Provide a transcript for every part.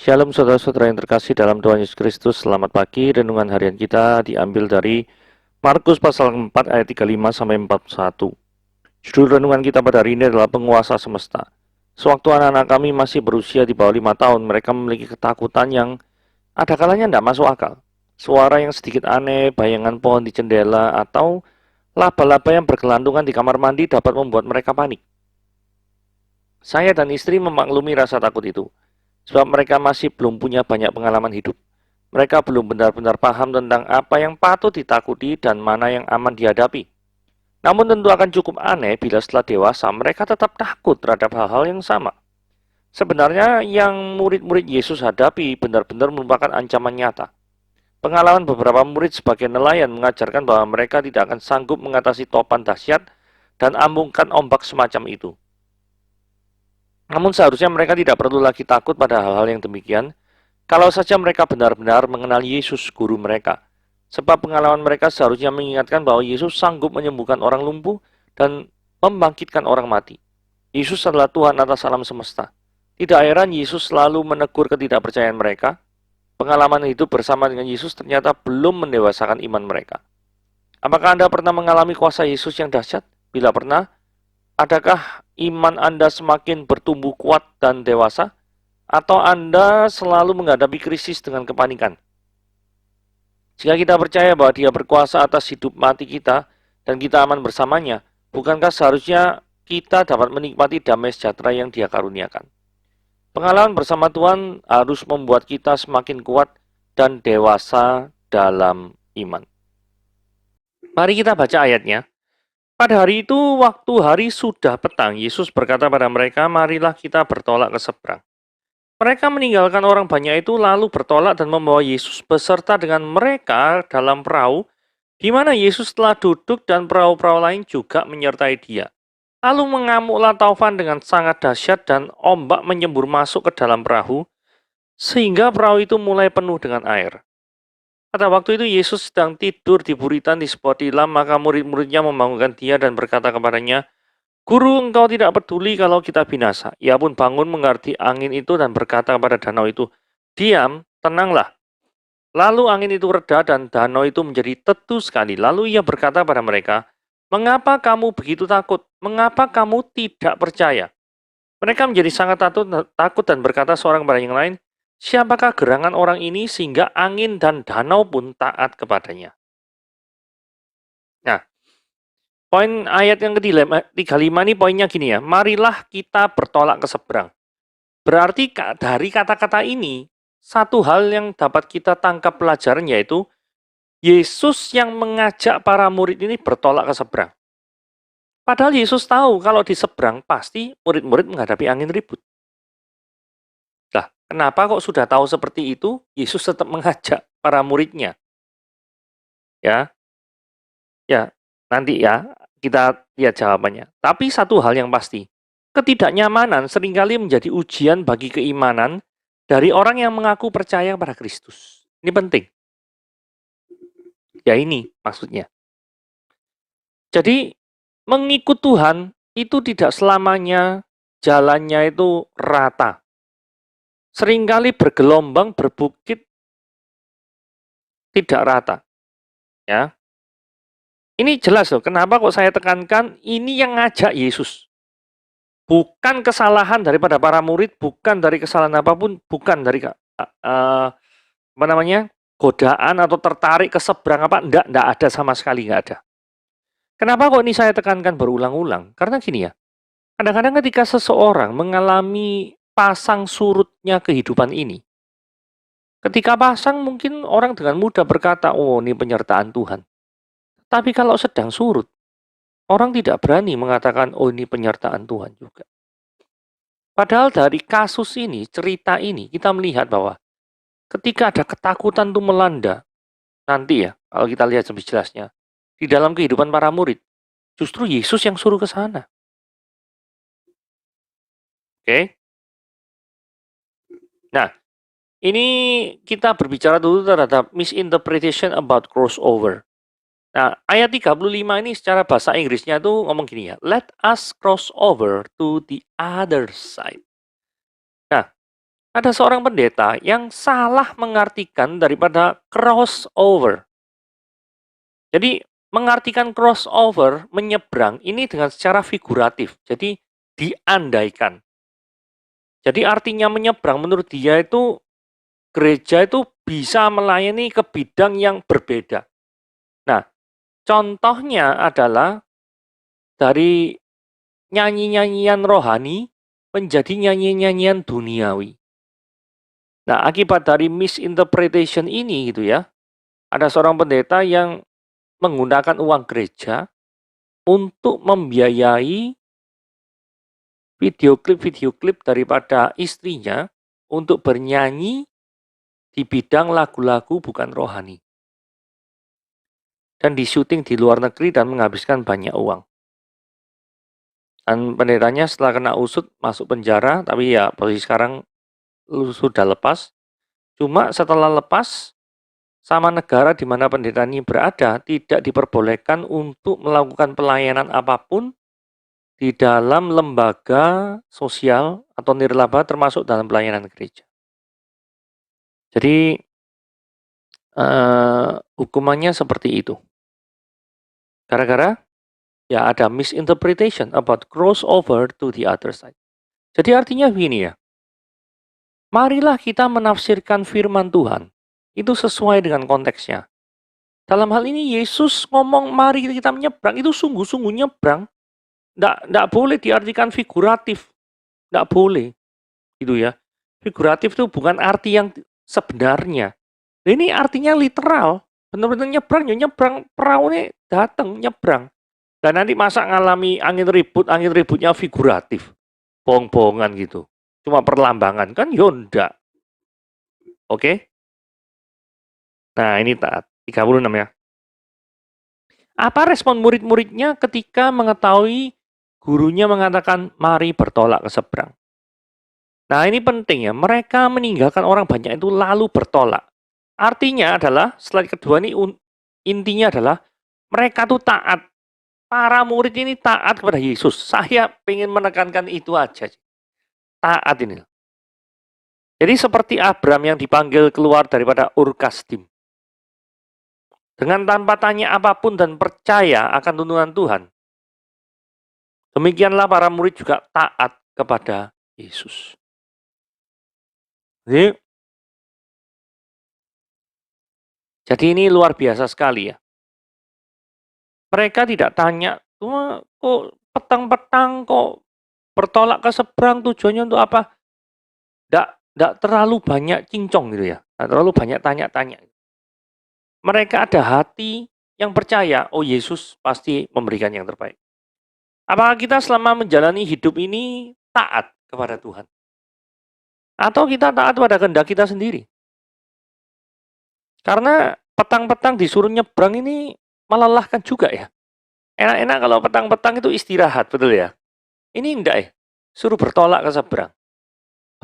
Shalom saudara-saudara yang terkasih dalam Tuhan Yesus Kristus. Selamat pagi. Renungan harian kita diambil dari Markus pasal 4 ayat 35 sampai 41. Judul renungan kita pada hari ini adalah penguasa semesta. Sewaktu anak-anak kami masih berusia di bawah 5 tahun, mereka memiliki ketakutan yang ada kalanya tidak masuk akal. Suara yang sedikit aneh, bayangan pohon di jendela, atau laba-laba yang bergelantungan di kamar mandi dapat membuat mereka panik. Saya dan istri memaklumi rasa takut itu, sebab mereka masih belum punya banyak pengalaman hidup. Mereka belum benar-benar paham tentang apa yang patut ditakuti dan mana yang aman dihadapi. Namun tentu akan cukup aneh bila setelah dewasa mereka tetap takut terhadap hal-hal yang sama. Sebenarnya yang murid-murid Yesus hadapi benar-benar merupakan ancaman nyata. Pengalaman beberapa murid sebagai nelayan mengajarkan bahwa mereka tidak akan sanggup mengatasi topan dahsyat dan ambungkan ombak semacam itu. Namun seharusnya mereka tidak perlu lagi takut pada hal-hal yang demikian, kalau saja mereka benar-benar mengenal Yesus, guru mereka. Sebab pengalaman mereka seharusnya mengingatkan bahwa Yesus sanggup menyembuhkan orang lumpuh dan membangkitkan orang mati. Yesus adalah Tuhan atas alam semesta. Tidak heran Yesus selalu menegur ketidakpercayaan mereka. Pengalaman hidup bersama dengan Yesus ternyata belum mendewasakan iman mereka. Apakah Anda pernah mengalami kuasa Yesus yang dahsyat? Bila pernah, adakah iman Anda semakin bertumbuh kuat dan dewasa? Atau Anda selalu menghadapi krisis dengan kepanikan? Jika kita percaya bahwa Dia berkuasa atas hidup mati kita dan kita aman bersamanya, bukankah seharusnya kita dapat menikmati damai sejahtera yang Dia karuniakan? Pengalaman bersama Tuhan harus membuat kita semakin kuat dan dewasa dalam iman. Mari kita baca ayatnya. Pada hari itu, waktu hari sudah petang, Yesus berkata pada mereka, marilah kita bertolak ke seberang. Mereka meninggalkan orang banyak itu lalu bertolak dan membawa Yesus beserta dengan mereka dalam perahu, di mana Yesus telah duduk dan perahu-perahu lain juga menyertai dia. Lalu mengamuklah taufan dengan sangat dahsyat dan ombak menyembur masuk ke dalam perahu, sehingga perahu itu mulai penuh dengan air. Pada waktu itu Yesus sedang tidur di buritan di sebuah tilam, maka murid-muridnya membangunkan dia dan berkata kepadanya, Guru, engkau tidak peduli kalau kita binasa. Ia pun bangun mengganti angin itu dan berkata kepada danau itu, diam, tenanglah. Lalu angin itu reda dan danau itu menjadi teduh sekali. Lalu ia berkata pada mereka, mengapa kamu begitu takut? Mengapa kamu tidak percaya? Mereka menjadi sangat takut dan berkata seorang kepada yang lain, siapakah gerangan orang ini sehingga angin dan danau pun taat kepadanya? Nah, poin ayat yang ke-35 ini poinnya gini ya, marilah kita bertolak ke seberang. Berarti dari kata-kata ini, satu hal yang dapat kita tangkap pelajaran yaitu, Yesus yang mengajak para murid ini bertolak ke seberang. Padahal Yesus tahu kalau di seberang pasti murid-murid menghadapi angin ribut. Lah, kenapa kok sudah tahu seperti itu, Yesus tetap mengajak para muridnya? Ya, nanti ya, kita lihat jawabannya. Tapi satu hal yang pasti, ketidaknyamanan seringkali menjadi ujian bagi keimanan dari orang yang mengaku percaya pada Kristus. Ini penting. Ya ini maksudnya. Jadi, mengikut Tuhan itu tidak selamanya jalannya itu rata. Seringkali bergelombang, berbukit, tidak rata. Ya. Ini jelas loh, kenapa kok saya tekankan ini yang ngajak Yesus. Bukan kesalahan daripada para murid, bukan dari kesalahan apapun, bukan dari godaan atau tertarik ke seberang apa, enggak ada sama sekali, enggak ada. Kenapa kok ini saya tekankan berulang-ulang? Karena gini ya, kadang-kadang ketika seseorang mengalami pasang surutnya kehidupan ini, ketika pasang mungkin orang dengan mudah berkata, oh ini penyertaan Tuhan. Tapi kalau sedang surut, orang tidak berani mengatakan, oh ini penyertaan Tuhan juga. Padahal dari kasus ini, cerita ini, kita melihat bahwa ketika ada ketakutan itu melanda, nanti ya, kalau kita lihat lebih jelasnya, di dalam kehidupan para murid, justru Yesus yang suruh ke sana. Oke? Nah, ini kita berbicara dulu terhadap misinterpretation about crossover. Nah, ayat 35 ini secara bahasa Inggrisnya tuh ngomong gini ya, let us cross over to the other side. Nah, Ada seorang pendeta yang salah mengartikan daripada crossover. Jadi mengartikan crossover, menyeberang ini dengan secara figuratif. Jadi diandaikan. Jadi artinya menyeberang menurut dia itu gereja itu bisa melayani ke bidang yang berbeda. Nah, contohnya adalah dari nyanyi-nyanyian rohani menjadi nyanyi-nyanyian duniawi. Nah, akibat dari misinterpretation ini gitu ya, ada seorang pendeta yang menggunakan uang gereja untuk membiayai video klip daripada istrinya untuk bernyanyi di bidang lagu-lagu bukan rohani. Dan disyuting di luar negeri dan menghabiskan banyak uang. Dan pendetanya setelah kena usut masuk penjara, tapi ya posisi sekarang sudah lepas. Cuma setelah lepas, sama negara di mana pendeta ini berada tidak diperbolehkan untuk melakukan pelayanan apapun di dalam lembaga sosial atau nirlaba termasuk dalam pelayanan gereja. Jadi hukumannya seperti itu. Gara-gara ya ada misinterpretation about crossover to the other side. Jadi artinya begini ya. Marilah kita menafsirkan firman Tuhan itu sesuai dengan konteksnya. Dalam hal ini Yesus ngomong mari kita menyeberang itu sungguh-sungguh nyebrang. Nggak boleh diartikan figuratif. Nggak boleh. Gitu ya. Figuratif itu bukan arti yang sebenarnya. Ini artinya literal. Benar-benar nyebrang, ya nyebrang. Perahu ini datang, nyebrang. Dan nanti masa ngalami angin ributnya figuratif. Bohong-bohongan gitu. Cuma perlambangan. Kan ya enggak. Oke? Nah ini taat. 36 ya. Apa respon murid-muridnya ketika mengetahui gurunya mengatakan mari bertolak ke seberang? Nah ini penting ya, mereka meninggalkan orang banyak itu lalu bertolak. Artinya adalah, slide kedua ini intinya adalah mereka tuh taat. Para murid ini taat kepada Yesus. Saya ingin menekankan itu aja. Taat ini. Jadi seperti Abraham yang dipanggil keluar daripada Ur Kasdim. Dengan tanpa tanya apapun dan percaya akan tuntunan Tuhan. Demikianlah para murid juga taat kepada Yesus. Jadi ini luar biasa sekali ya. Mereka tidak tanya, kok petang-petang kok bertolak ke seberang tujuannya untuk apa? Tidak terlalu banyak cincong gitu ya. Tidak terlalu banyak tanya-tanya. Mereka ada hati yang percaya, oh Yesus pasti memberikan yang terbaik. Apakah kita selama menjalani hidup ini taat kepada Tuhan? Atau kita taat pada kehendak kita sendiri? Karena petang-petang disuruh nyebrang ini melelahkan juga ya. Enak-enak kalau petang-petang itu istirahat, betul ya? Ini enggak ya. Suruh bertolak ke seberang.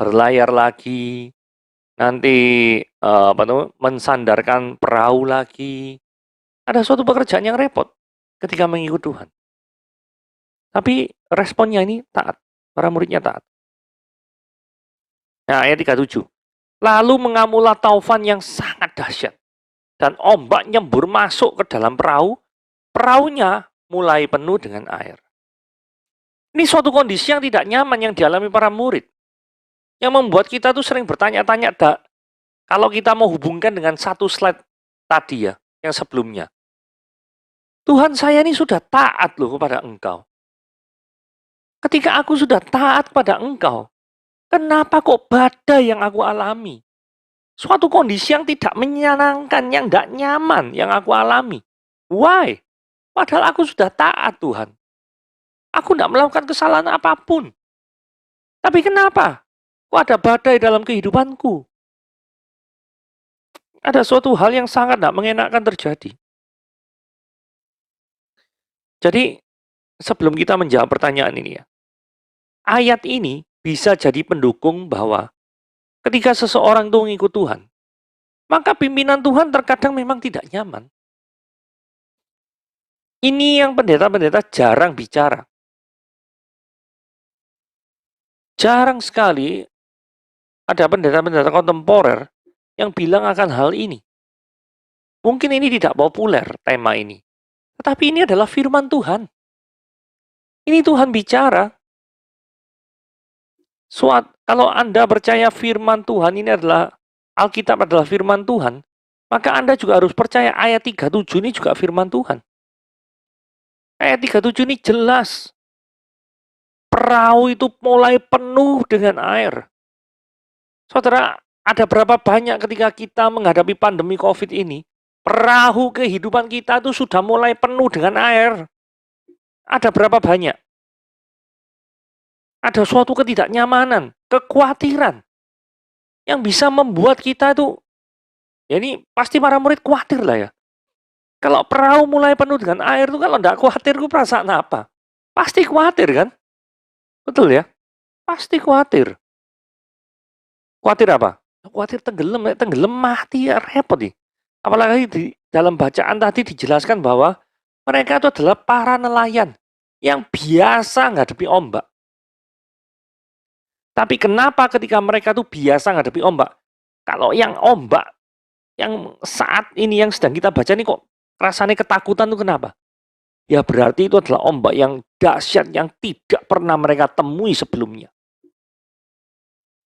Berlayar lagi, nanti mensandarkan perahu lagi. Ada suatu pekerjaan yang repot ketika mengikut Tuhan. Tapi responnya ini taat. Para muridnya taat. Nah, ayat 37. Lalu mengamulah taufan yang sangat dahsyat. Dan ombak nyembur masuk ke dalam perahu. Perahunya mulai penuh dengan air. Ini suatu kondisi yang tidak nyaman yang dialami para murid. Yang membuat kita tuh sering bertanya-tanya, kalau kita mau hubungkan dengan satu slide tadi ya, yang sebelumnya. Tuhan saya ini sudah taat loh kepada engkau. Ketika aku sudah taat kepada engkau, kenapa kok badai yang aku alami? Suatu kondisi yang tidak menyenangkan, yang tidak nyaman yang aku alami. Why? Padahal aku sudah taat Tuhan. Aku tidak melakukan kesalahan apapun. Tapi kenapa? Kok ada badai dalam kehidupanku? Ada suatu hal yang sangat tidak mengenakan terjadi. Jadi, sebelum kita menjawab pertanyaan ini ya, ayat ini bisa jadi pendukung bahwa ketika seseorang itu mengikut Tuhan, maka pimpinan Tuhan terkadang memang tidak nyaman. Ini yang pendeta-pendeta jarang bicara. Jarang sekali ada pendeta-pendeta kontemporer yang bilang akan hal ini. Mungkin ini tidak populer tema ini, tetapi ini adalah firman Tuhan. Ini Tuhan bicara. Kalau Anda percaya firman Tuhan ini adalah Alkitab adalah firman Tuhan, maka Anda juga harus percaya ayat 37 ini juga firman Tuhan. Ayat 37 ini jelas. Perahu itu mulai penuh dengan air. Saudara, ada berapa banyak ketika kita menghadapi pandemi COVID ini, perahu kehidupan kita itu sudah mulai penuh dengan air. Ada berapa banyak? Ada suatu ketidaknyamanan, kekhawatiran yang bisa membuat kita itu, ya ini pasti para murid khawatir lah ya. Kalau perahu mulai penuh dengan air itu kalau enggak khawatir, itu perasaan apa? Pasti khawatir kan? Betul ya? Pasti khawatir. Khawatir apa? Khawatir tenggelam, tenggelam mati ya repot nih. Apalagi di dalam bacaan tadi dijelaskan bahwa mereka itu adalah para nelayan yang biasa ngadepi ombak. Tapi kenapa ketika mereka itu biasa ngadepi ombak? Kalau yang ombak, yang saat ini yang sedang kita baca ini kok rasanya ketakutan itu kenapa? Ya berarti itu adalah ombak yang dahsyat yang tidak pernah mereka temui sebelumnya.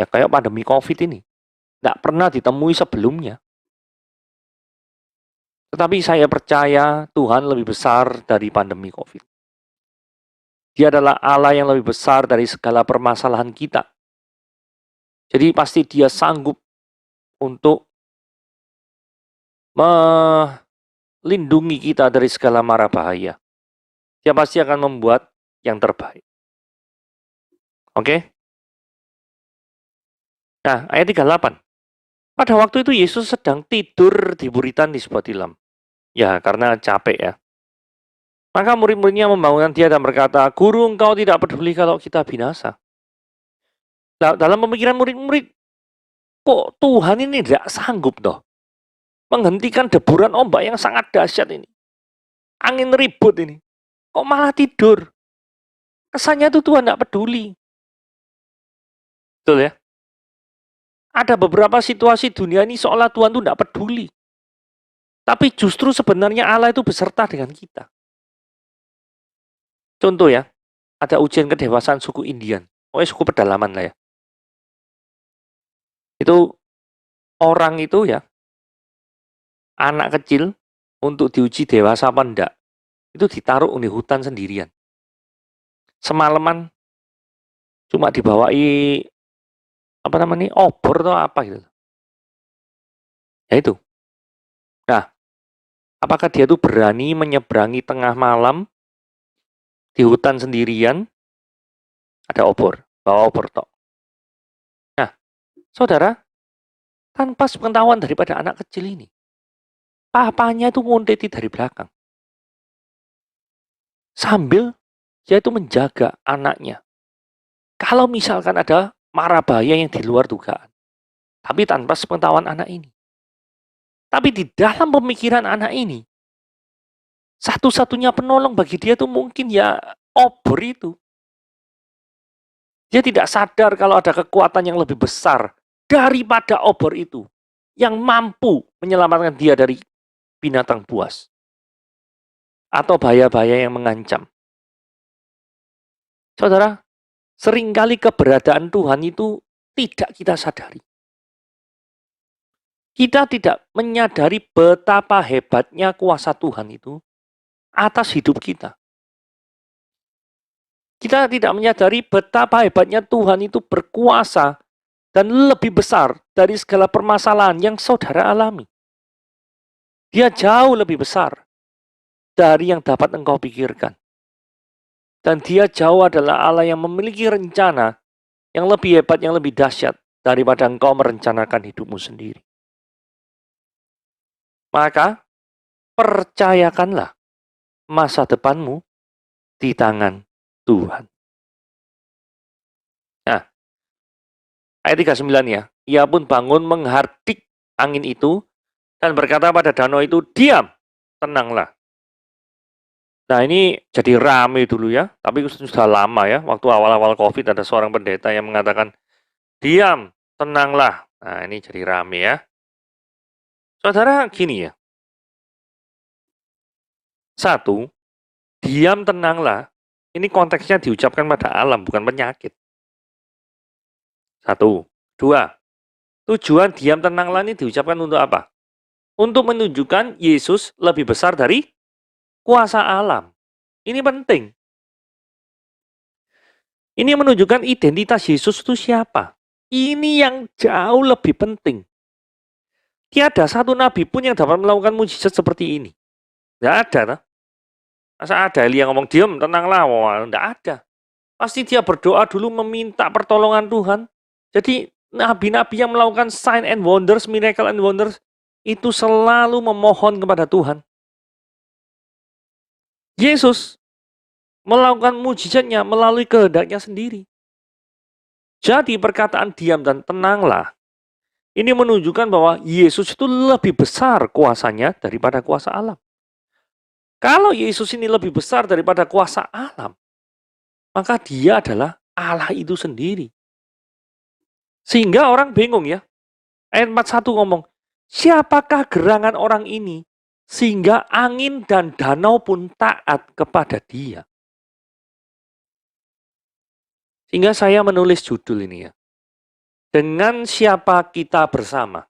Ya kayak pandemi COVID ini. Tidak pernah ditemui sebelumnya. Tetapi saya percaya Tuhan lebih besar dari pandemi COVID. Dia adalah Allah yang lebih besar dari segala permasalahan kita. Jadi pasti dia sanggup untuk melindungi kita dari segala mara bahaya. Dia pasti akan membuat yang terbaik. Oke? Nah, ayat 38. Pada waktu itu Yesus sedang tidur di buritan di sebuah tilam. Ya, karena capek ya. Maka murid-muridnya membangunkan dia dan berkata, "Guru, engkau tidak peduli kalau kita binasa." Nah, dalam pemikiran murid-murid, kok Tuhan ini tidak sanggup toh menghentikan deburan ombak yang sangat dahsyat ini. Angin ribut ini. Kok malah tidur? Kesannya itu Tuhan tidak peduli. Betul ya? Ada beberapa situasi dunia ini seolah Tuhan itu tidak peduli. Tapi justru sebenarnya Allah itu beserta dengan kita. Contoh ya, ada ujian kedewasaan suku Indian. Suku pedalaman lah ya. Itu orang itu ya, anak kecil untuk diuji dewasa apa enggak, itu ditaruh di hutan sendirian. Semalaman cuma dibawai apa namanya, obor atau apa gitu. Ya itu. Nah, apakah dia tuh berani menyeberangi tengah malam di hutan sendirian? Ada obor, bawa obor tok. Nah, saudara, tanpa sepengetahuan daripada anak kecil ini, papanya itu nguntiti dari belakang. Sambil dia itu menjaga anaknya. Kalau misalkan ada mara bahaya yang di luar dugaan. Tapi tanpa sepengetahuan anak ini. Tapi di dalam pemikiran anak ini, satu-satunya penolong bagi dia itu mungkin ya obor itu. Dia tidak sadar kalau ada kekuatan yang lebih besar daripada obor itu. Yang mampu menyelamatkan dia dari binatang buas. Atau bahaya-bahaya yang mengancam. Saudara, seringkali keberadaan Tuhan itu tidak kita sadari. Kita tidak menyadari betapa hebatnya kuasa Tuhan itu atas hidup kita. Kita tidak menyadari betapa hebatnya Tuhan itu berkuasa dan lebih besar dari segala permasalahan yang saudara alami. Dia jauh lebih besar dari yang dapat engkau pikirkan. Dan dia jauh adalah Allah yang memiliki rencana yang lebih hebat, yang lebih dahsyat daripada engkau merencanakan hidupmu sendiri. Maka, percayakanlah masa depanmu di tangan Tuhan. Nah, ayat 39 ya. Ia pun bangun menghardik angin itu dan berkata pada danau itu, "Diam, tenanglah." Nah, ini jadi rame dulu ya, tapi sudah lama ya. Waktu awal-awal COVID ada seorang pendeta yang mengatakan, "Diam, tenanglah. Nah, ini jadi rame ya. Saudara, gini ya. Satu, diam tenanglah. Ini konteksnya diucapkan pada alam, bukan penyakit. Satu. Dua, tujuan diam tenanglah ini diucapkan untuk apa? Untuk menunjukkan Yesus lebih besar dari kuasa alam. Ini penting. Ini menunjukkan identitas Yesus itu siapa. Ini yang jauh lebih penting. Tiada satu nabi pun yang dapat melakukan mujizat seperti ini. Tidak ada. Nah. Masa ada Elia ngomong, diam, tenanglah. Tidak ada. Pasti dia berdoa dulu meminta pertolongan Tuhan. Jadi nabi-nabi yang melakukan sign and wonders, miracle and wonders, itu selalu memohon kepada Tuhan. Yesus melakukan mujizatnya melalui kehendaknya sendiri. Jadi perkataan diam dan tenanglah, ini menunjukkan bahwa Yesus itu lebih besar kuasanya daripada kuasa alam. Kalau Yesus ini lebih besar daripada kuasa alam, maka dia adalah Allah itu sendiri. Sehingga orang bingung ya. Ayat 41 ngomong, siapakah gerangan orang ini sehingga angin dan danau pun taat kepada dia. Sehingga saya menulis judul ini ya. Dengan siapa kita bersama.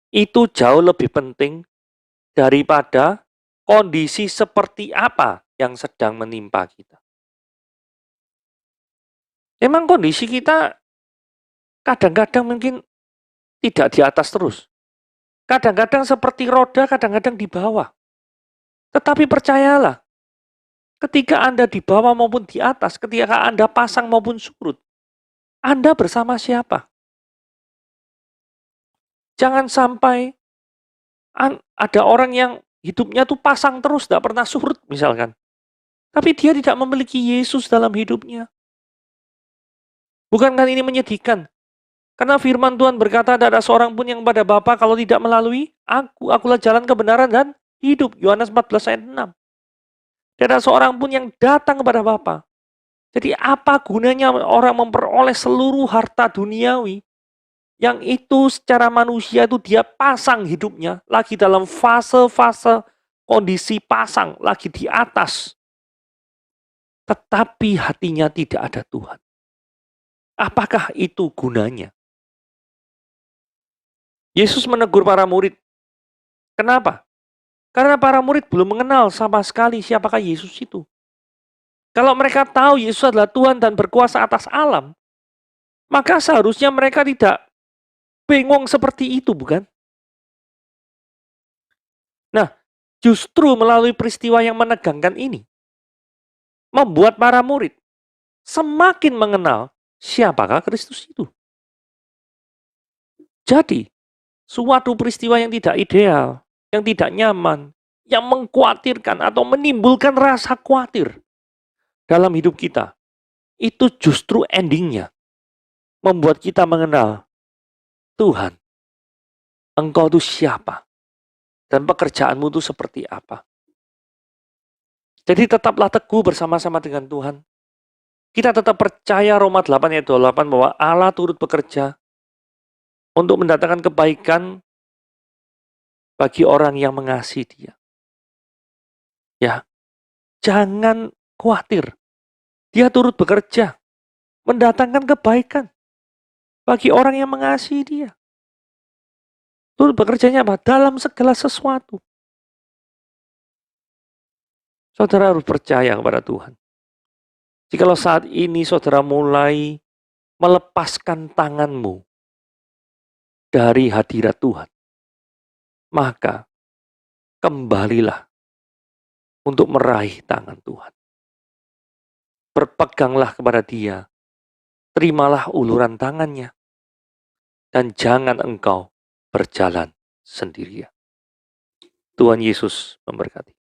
Itu jauh lebih penting daripada kondisi seperti apa yang sedang menimpa kita. Memang kondisi kita kadang-kadang mungkin tidak di atas terus. Kadang-kadang seperti roda, kadang-kadang di bawah. Tetapi percayalah, ketika Anda di bawah maupun di atas, ketika Anda pasang maupun surut, Anda bersama siapa? Jangan sampai ada orang yang hidupnya tuh pasang terus, tidak pernah surut misalkan. Tapi dia tidak memiliki Yesus dalam hidupnya. Bukankah ini menyedihkan? Karena firman Tuhan berkata, tidak ada seorang pun yang pada Bapa kalau tidak melalui aku. Akulah jalan kebenaran dan hidup. Yohanes 14 ayat 6. Tidak ada seorang pun yang datang kepada Bapa. Jadi apa gunanya orang memperoleh seluruh harta duniawi yang itu secara manusia itu dia pasang hidupnya lagi dalam fase-fase kondisi pasang, lagi di atas. Tetapi hatinya tidak ada Tuhan. Apakah itu gunanya? Yesus menegur para murid. Kenapa? Karena para murid belum mengenal sama sekali siapakah Yesus itu. Kalau mereka tahu Yesus adalah Tuhan dan berkuasa atas alam, maka seharusnya mereka tidak bingung seperti itu, bukan? Nah, justru melalui peristiwa yang menegangkan ini, membuat para murid semakin mengenal siapakah Kristus itu. Jadi, suatu peristiwa yang tidak ideal, yang tidak nyaman, yang mengkhawatirkan atau menimbulkan rasa khawatir dalam hidup kita, itu justru endingnya membuat kita mengenal Tuhan. Engkau itu siapa? Dan pekerjaanmu itu seperti apa? Jadi tetaplah teguh bersama-sama dengan Tuhan. Kita tetap percaya Roma 8 ayat 28 bahwa Allah turut bekerja untuk mendatangkan kebaikan bagi orang yang mengasihi Dia. Ya, jangan khawatir. Dia turut bekerja mendatangkan kebaikan bagi orang yang mengasihi Dia. Turut bekerjanya apa? Dalam segala sesuatu. Saudara harus percaya kepada Tuhan. Jikalau saat ini saudara mulai melepaskan tanganmu dari hadirat Tuhan, maka kembalilah untuk meraih tangan Tuhan. Berpeganglah kepada Dia, terimalah uluran tangannya, dan jangan engkau berjalan sendirian. Tuhan Yesus memberkati.